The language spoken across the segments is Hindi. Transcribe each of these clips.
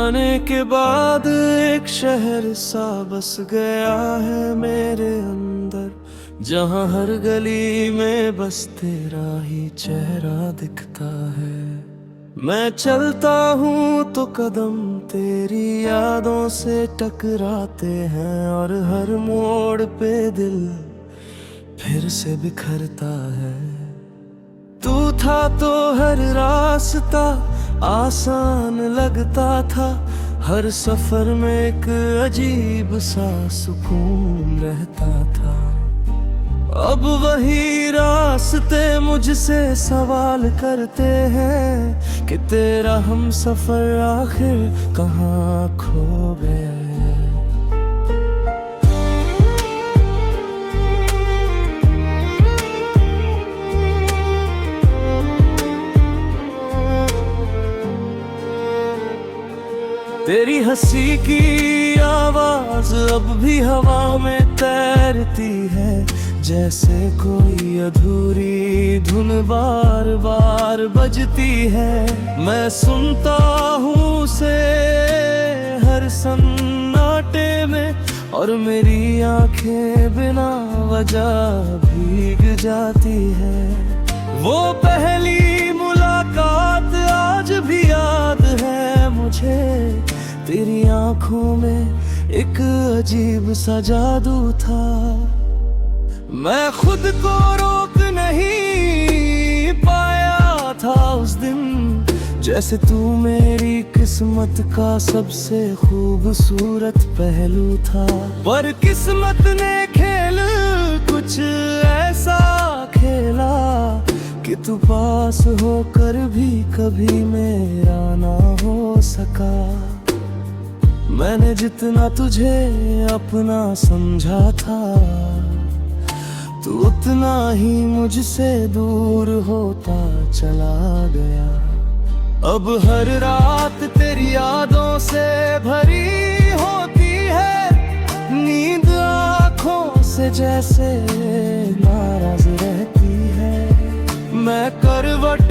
जाने के बाद एक शहर सा बस गया है मेरे अंदर, जहाँ हर गली में बस तेरा ही चेहरा दिखता है। मैं चलता हूँ तो कदम तेरी यादों से टकराते हैं, और हर मोड़ पे दिल फिर से बिखरता है। तू था तो हर रास्ता आसान लगता था, हर सफर में एक अजीब सा सुकून रहता था। अब वही रास्ते मुझसे सवाल करते हैं कि तेरा हम सफर आखिर कहाँ खो गया है। तेरी हंसी की आवाज अब भी हवा में तैरती है, जैसे कोई अधूरी धुन बार बार बजती है। मैं सुनता हूँ उसे हर सन्नाटे में, और मेरी आंखें बिना वजह भीग जाती है। वो पहली मुलाकात आज भी याद है मुझे, तेरी आंखों में एक अजीब सा जादू था। मैं खुद को रोक नहीं पाया था उस दिन, जैसे तू मेरी किस्मत का सबसे खूबसूरत पहलू था। पर किस्मत ने खेल कुछ ऐसा खेला कि तू पास होकर भी कभी मेरा ना हो सका। मैंने जितना तुझे अपना समझा था, तू उतना ही मुझसे दूर होता चला गया। अब हर रात तेरी यादों से भरी होती है, नींद आँखों से जैसे नाराज रहती है। मैं करवट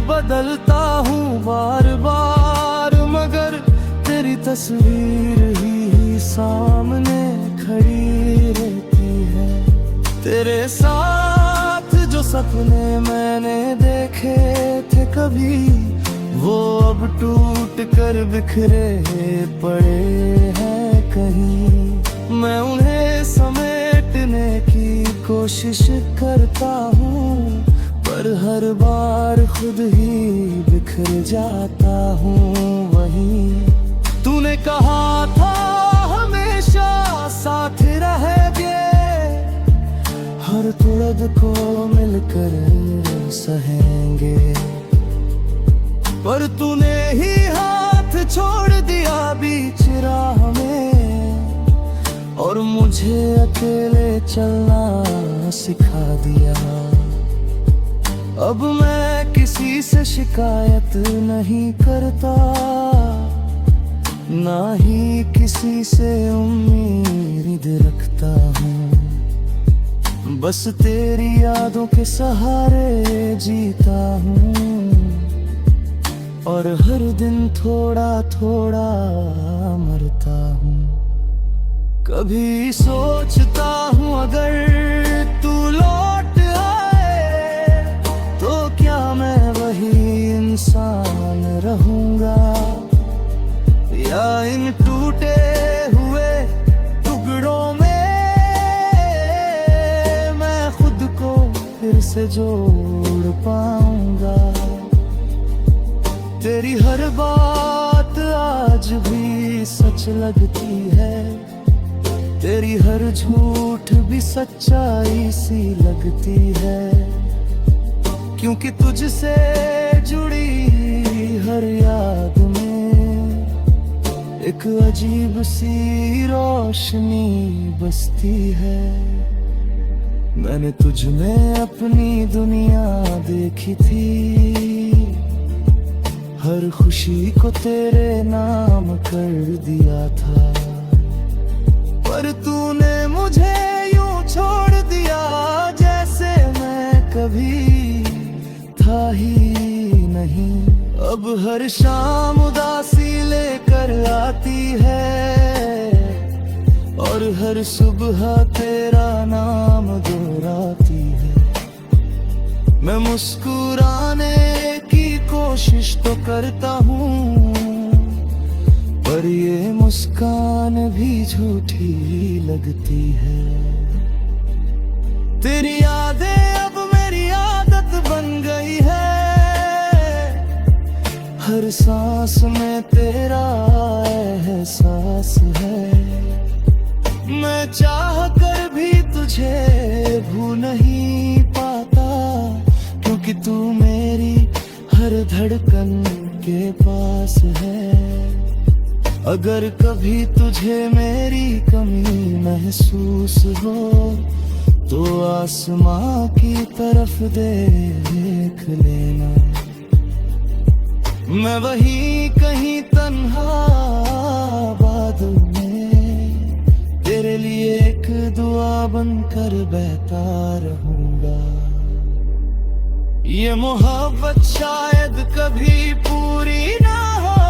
बदलता हूँ बार बार, मगर तेरी तस्वीर ही सामने खड़ी रहती है। तेरे साथ जो सपने मैंने देखे थे कभी, वो अब टूट कर बिखरे पड़े हैं कहीं। मैं उन्हें समेटने की कोशिश करता हूँ, पर हर बार खुद ही बिखर जाता हूँ वहीं। तूने कहा था हमेशा साथ रहेंगे, हर तुड़द को मिलकर सहेंगे। पर तूने ही हाथ छोड़ दिया बीच राह में, और मुझे अकेले चलना सिखा दिया। अब मैं किसी से शिकायत नहीं करता, ना ही किसी से उम्मीद रखता हूँ। बस तेरी यादों के सहारे जीता हूँ, और हर दिन थोड़ा थोड़ा मरता हूँ। कभी सोचता हूँ अगर तू लौट आए, तो क्या मैं वही इंसान रहूँगा, या इन टूटे हुए टुकड़ों में मैं खुद को फिर से जोड़ पाऊंगा। तेरी हर बात आज भी सच लगती है, तेरी हर झूठ भी सच्चाई सी लगती है। क्योंकि तुझसे जुड़ी हर याद में एक अजीब सी रोशनी बसती है। मैंने तुझ में अपनी दुनिया देखी थी, हर खुशी को तेरे नाम कर दिया था। पर तूने मुझे यूं छोड़ दिया जैसे मैं कभी था ही नहीं। अब हर शाम उदासी लेकर आती है और हर सुबह तेरा नाम दोहराती है। मैं मुस्कुराने की कोशिश तो करता हूँ, पर ये मुस्कान भी झूठी लगती है। तेरी यादें अब मेरी आदत बन गई है, हर सांस में तेरा एहसास है। मैं चाह कर भी तुझे भूल नहीं पाता, क्योंकि तू मेरी हर धड़कन के पास है। अगर कभी तुझे मेरी कमी महसूस हो तो आसमां की तरफ देख लेना। मैं वहीं कहीं तन्हा बादल में तेरे लिए एक दुआ बनकर बहता रहूंगा। ये मोहब्बत शायद कभी पूरी ना हो,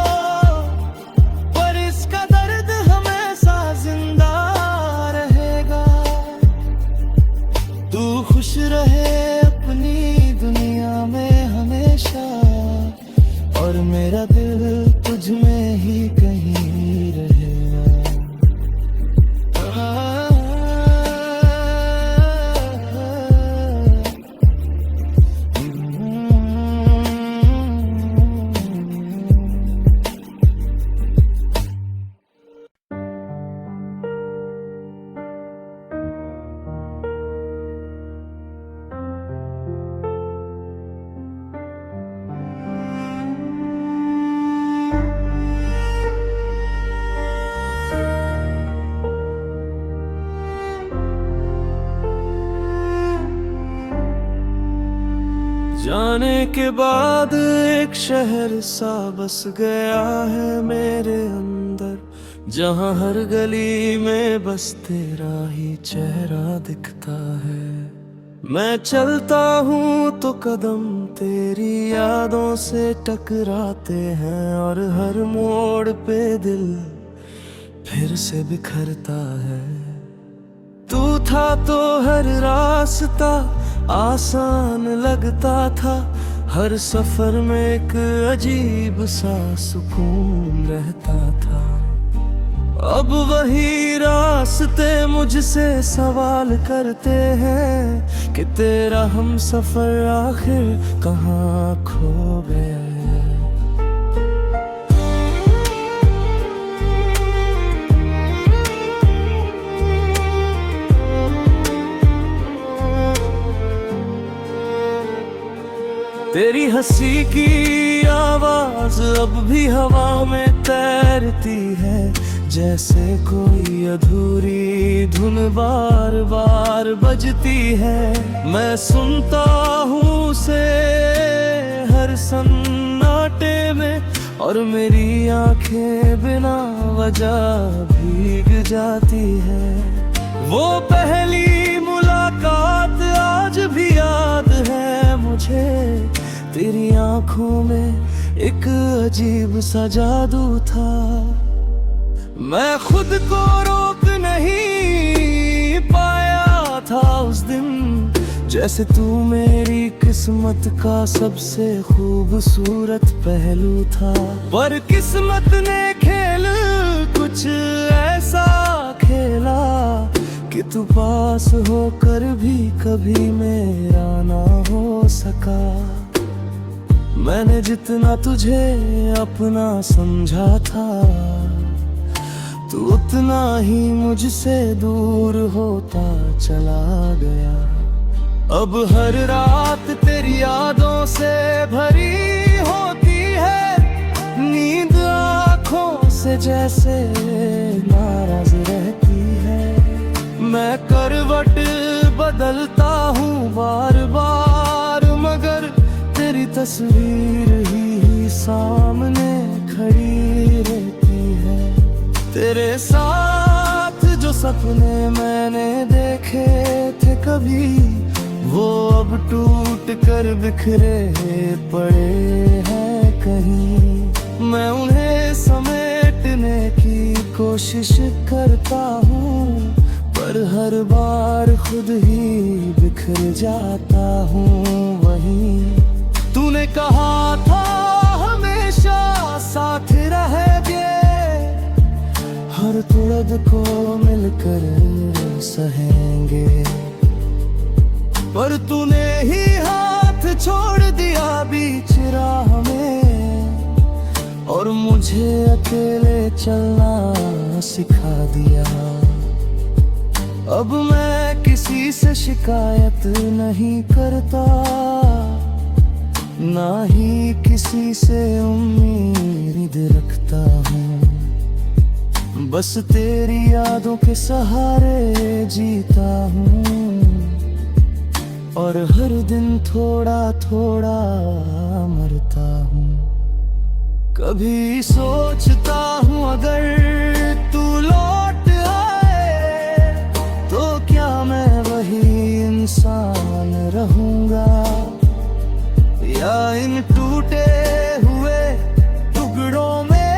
पर इसका दर्द हमेशा जिंदा रहेगा। तू खुश रहे अपनी दुनिया में हमेशा, और मेरा दिल तुझ में ही कहीं रहेगा। जाने के बाद एक शहर सा बस गया है मेरे अंदर, जहाँ हर गली में बस तेरा ही चेहरा दिखता है। मैं चलता हूँ तो कदम तेरी यादों से टकराते हैं, और हर मोड़ पे दिल फिर से बिखरता है। तू था तो हर रास्ता आसान लगता था, हर सफर में एक अजीब सा सुकून रहता था। अब वही रास्ते मुझसे सवाल करते हैं कि तेरा हम सफर आखिर कहाँ खो गया है। तेरी हंसी की आवाज अब भी हवा में तैरती है, जैसे कोई अधूरी धुन बार बार बजती है। मैं सुनता हूँ उसे हर सन्नाटे में, और मेरी आंखें बिना वजह भीग जाती है। वो पहली मुलाकात आज भी याद है मुझे, तेरी आंखों में एक अजीब सा जादू था। मैं खुद को रोक नहीं पाया था उस दिन, जैसे तू मेरी किस्मत का सबसे खूबसूरत पहलू था। पर किस्मत ने खेल कुछ ऐसा खेला कि तू पास होकर भी कभी मेरा ना हो सका। मैंने जितना तुझे अपना समझा था, तू उतना ही मुझसे दूर होता चला गया। अब हर रात तेरी यादों से भरी होती है, नींद आँखों से जैसे नाराज रहती है। मैं करवट बदलता हूँ बार बार, मगर तेरी तस्वीर ही सामने खड़ी रहती है। तेरे साथ जो सपने मैंने देखे थे कभी, वो अब टूट कर बिखरे पड़े हैं कहीं। मैं उन्हें समेटने की कोशिश करता हूँ, पर हर बार खुद ही बिखर जाता हूँ। वहीं तूने कहा था हमेशा साथ रहेंगे, हर तुड़द को मिलकर सहेंगे, पर तूने ही हाथ छोड़ दिया बीच राह में, और मुझे अकेले चलना सिखा दिया। अब मैं किसी से शिकायत नहीं करता, ना ही किसी से उम्मीद रखता हूँ। बस तेरी यादों के सहारे जीता हूँ, और हर दिन थोड़ा थोड़ा मरता हूँ। कभी सोचता हूँ अगर तू लौट आए, तो क्या मैं वही इंसान रहूँगा, या इन टूटे हुए टुकड़ों में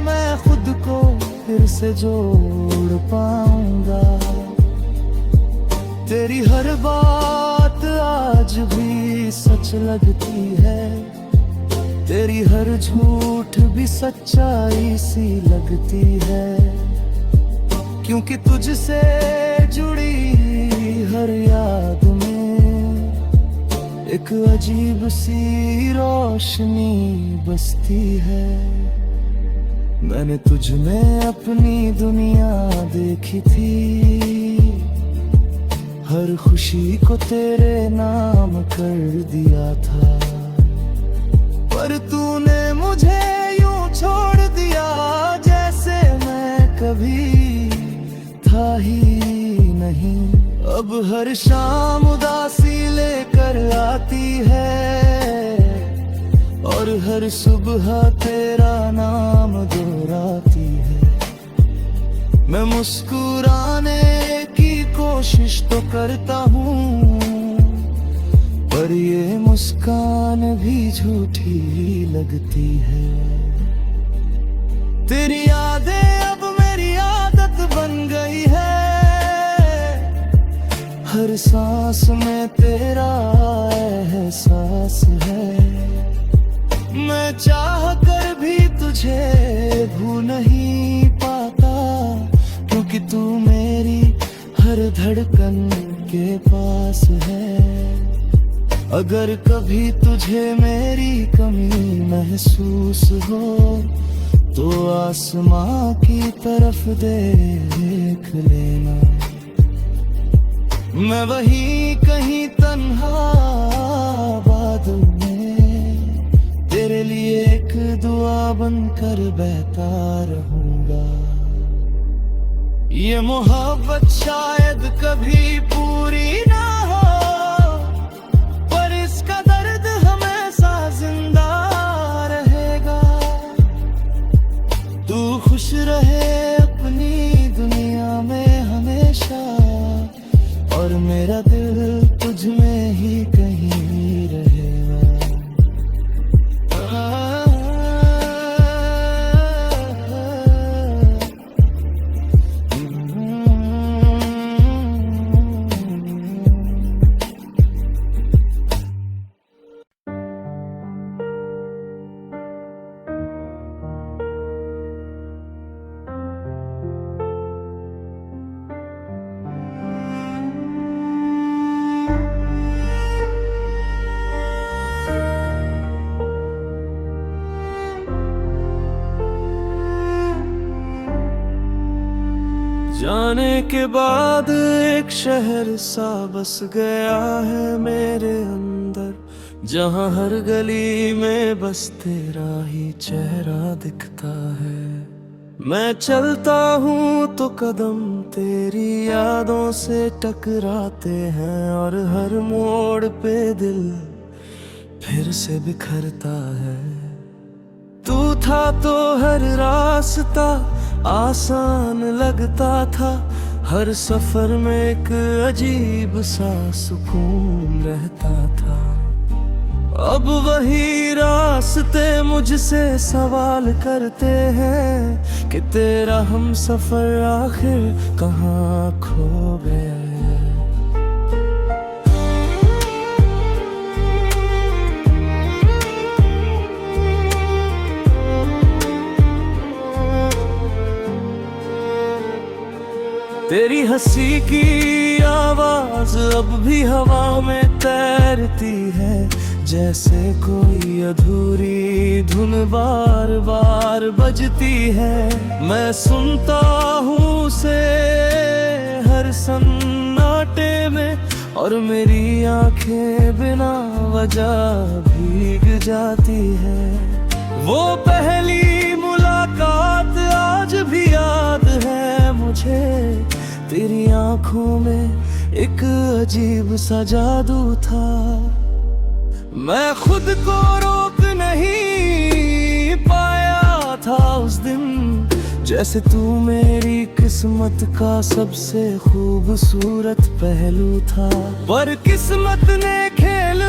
मैं खुद को फिर से जोड़ पाऊंगा। तेरी हर बात आज भी सच लगती है, तेरी हर झूठ भी सच्चाई सी लगती है, क्योंकि तुझसे जुड़ी हर याद में एक अजीब सी रोशनी बसती है। मैंने तुझ में अपनी दुनिया देखी थी, हर खुशी को तेरे नाम कर दिया था, पर तूने मुझे यूं छोड़ दिया जैसे मैं कभी था ही नहीं। अब हर शाम उदासी लेकर आती है, और हर सुबह तेरा नाम दोहराती है। मैं मुस्कुराने की कोशिश तो करता हूँ, पर ये मुस्कान भी झूठी लगती है। तेरी यादें अब मेरी आदत बन गई है, हर सांस में तेरा एहसास है। मैं चाह कर भी तुझे भूल नहीं पाता, क्योंकि तू मेरी हर धड़कन के पास है। अगर कभी तुझे मेरी कमी महसूस हो, तो आसमां की तरफ देख लेना। मैं वहीं कहीं तन्हा बादल में तेरे लिए एक दुआ बनकर बहता रहूंगा। ये मोहब्बत शायद कभी पूरी ना हो, पर इसका दर्द हमेशा जिंदा रहेगा। तू खुश रहे अपनी दुनिया में हमेशा, और मेरा दिल तुझ में ही कहीं रहेगा। जाने के बाद एक शहर सा बस गया है मेरे अंदर, जहाँ हर गली में बस तेरा ही चेहरा दिखता है। मैं चलता हूँ तो कदम तेरी यादों से टकराते हैं, और हर मोड़ पे दिल फिर से बिखरता है। तू था तो हर रास्ता आसान लगता था, हर सफर में एक अजीब सा सुकून रहता था। अब वही रास्ते मुझसे सवाल करते हैं कि तेरा हम सफर आखिर कहाँ खो गया है। तेरी हंसी की आवाज अब भी हवा में तैरती है, जैसे कोई अधूरी धुन बार बार बजती है। मैं सुनता हूँ उसे हर सन्नाटे में, और मेरी आंखें बिना वजह भीग जाती है। वो पहली मुलाकात आज भी याद है मुझे, तेरी आंखों में एक अजीब सा जादू था। मैं खुद को रोक नहीं पाया था उस दिन, जैसे तू मेरी किस्मत का सबसे खूबसूरत पहलू था। पर किस्मत ने खेल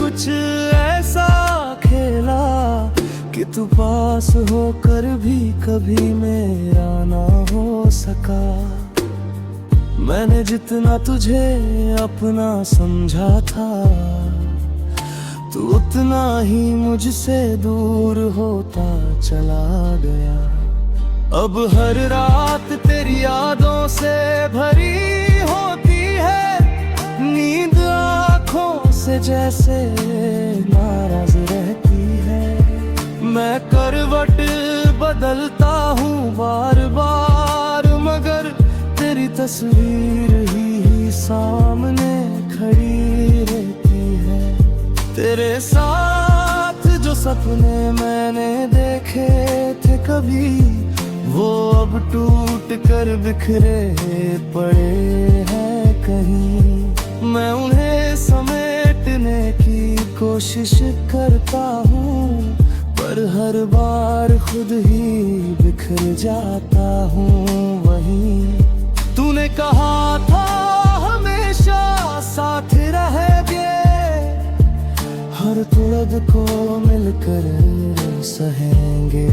कुछ ऐसा खेला कि तू पास होकर भी कभी मेरा ना हो सका। मैंने जितना तुझे अपना समझा था, तू उतना ही मुझसे दूर होता चला गया। अब हर रात तेरी यादों से भरी होती है, नींद आँखों से जैसे नाराज रहती है। मैं करवट बदलता हूँ बार बार, मगर तेरी तस्वीर ही सामने खड़ी रहती है। तेरे साथ जो सपने मैंने देखे थे कभी, वो अब टूट कर बिखरे पड़े हैं कहीं। मैं उन्हें समेटने की कोशिश करता हूँ, पर हर बार खुद ही बिखर जाता हूँ वहीं। तूने कहा था हमेशा साथ रहेंगे, हर तुड़ब को मिलकर सहेंगे।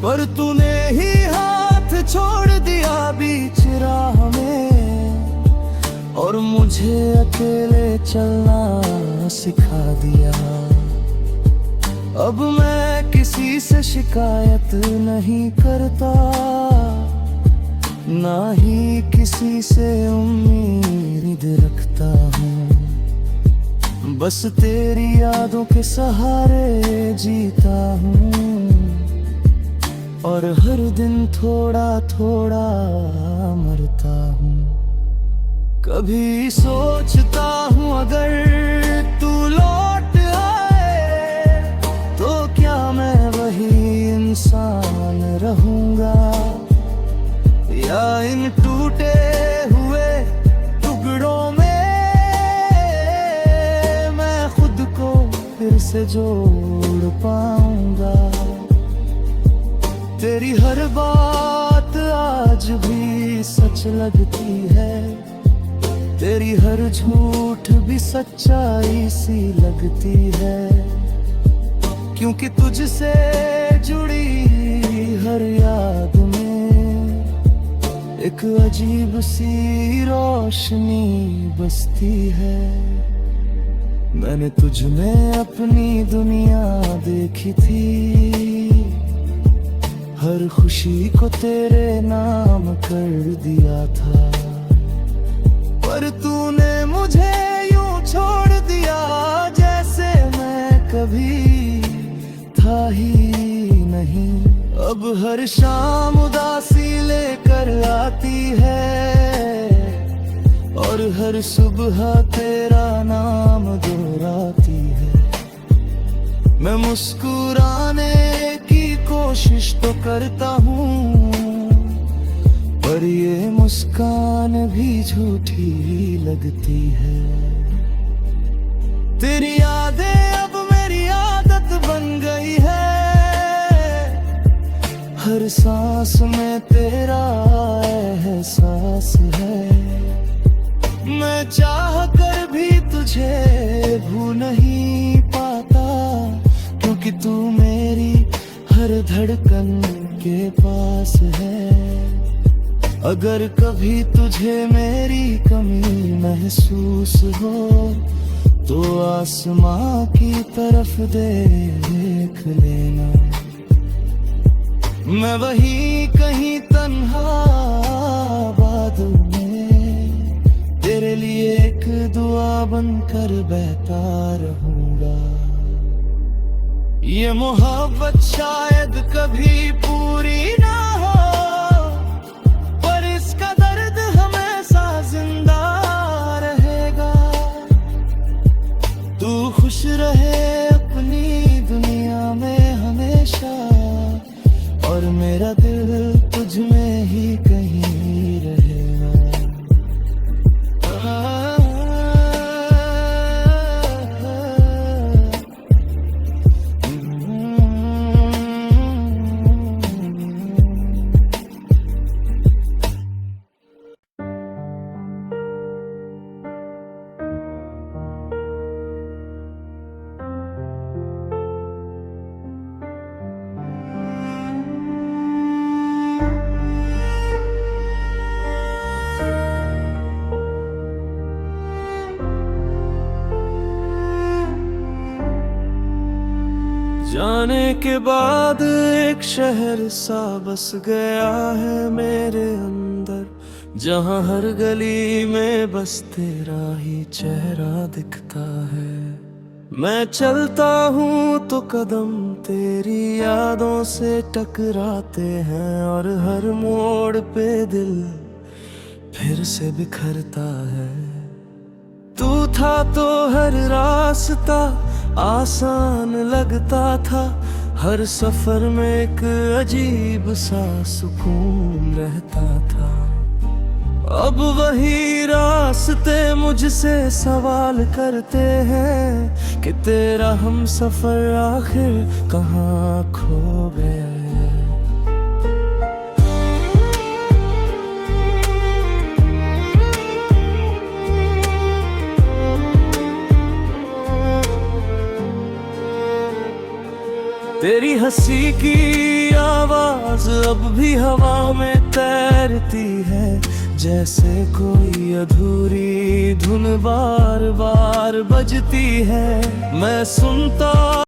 पर तूने ही हाथ छोड़ दिया बीच राह में, और मुझे अकेले चलना सिखा दिया। अब मैं किसी से शिकायत नहीं करता, ना ही किसी से उम्मीद रखता हूँ। बस तेरी यादों के सहारे जीता हूँ, और हर दिन थोड़ा थोड़ा मरता हूँ। कभी सोचता हूँ अगर तू लौट आए, तो क्या मैं वही इंसान रहूँगा, या इन टूटे हुए टुकड़ों में मैं खुद को फिर से जोड़ पाऊंगा। तेरी हर बात आज भी सच लगती है, तेरी हर झूठ भी सच्चाई सी लगती है। क्योंकि तुझसे जुड़ी हर याद में एक अजीब सी रोशनी बसती है। मैंने तुझ में अपनी दुनिया देखी थी, हर खुशी को तेरे नाम कर दिया था। पर तूने मुझे यूं छोड़ दिया जैसे मैं कभी था ही नहीं। अब हर शाम उदासी लेकर आती है, और हर सुबह तेरा नाम दोहराती है। मैं मुस्कुराने की कोशिश तो करता हूँ, पर ये मुस्कान भी झूठी लगती है। तेरी यादें अब मेरी आदत बन गई है, हर सांस में तेरा एहसास है। मैं चाह कर भी तुझे भू नहीं पाता, क्योंकि तू मेरी हर धड़कन के पास है। अगर कभी तुझे मेरी कमी महसूस हो, तो आसमां की तरफ देख लेना। मैं वहीं कहीं तन्हा बादल में तेरे लिए एक दुआ बनकर बहता रहूंगा। ये मोहब्बत शायद कभी पूरी ना हो, पर इसका दर्द हमेशा जिंदा रहेगा। तू खुश रहे अपनी दुनिया में हमेशा, और मेरा दिल तुझ में ही कहीं रहेगा। जाने के बाद एक शहर सा बस गया है मेरे अंदर, जहाँ हर गली में बस तेरा ही चेहरा दिखता है। मैं चलता हूँ तो कदम तेरी यादों से टकराते हैं, और हर मोड़ पे दिल फिर से बिखरता है। तू था तो हर रास्ता आसान लगता था, हर सफर में एक अजीब सा सुकून रहता था। अब वही रास्ते मुझसे सवाल करते हैं कि तेरा हम सफर आखिर कहाँ खो गया है। तेरी हंसी की आवाज अब भी हवा में तैरती है, जैसे कोई अधूरी धुन बार बार बजती है। मैं सुनता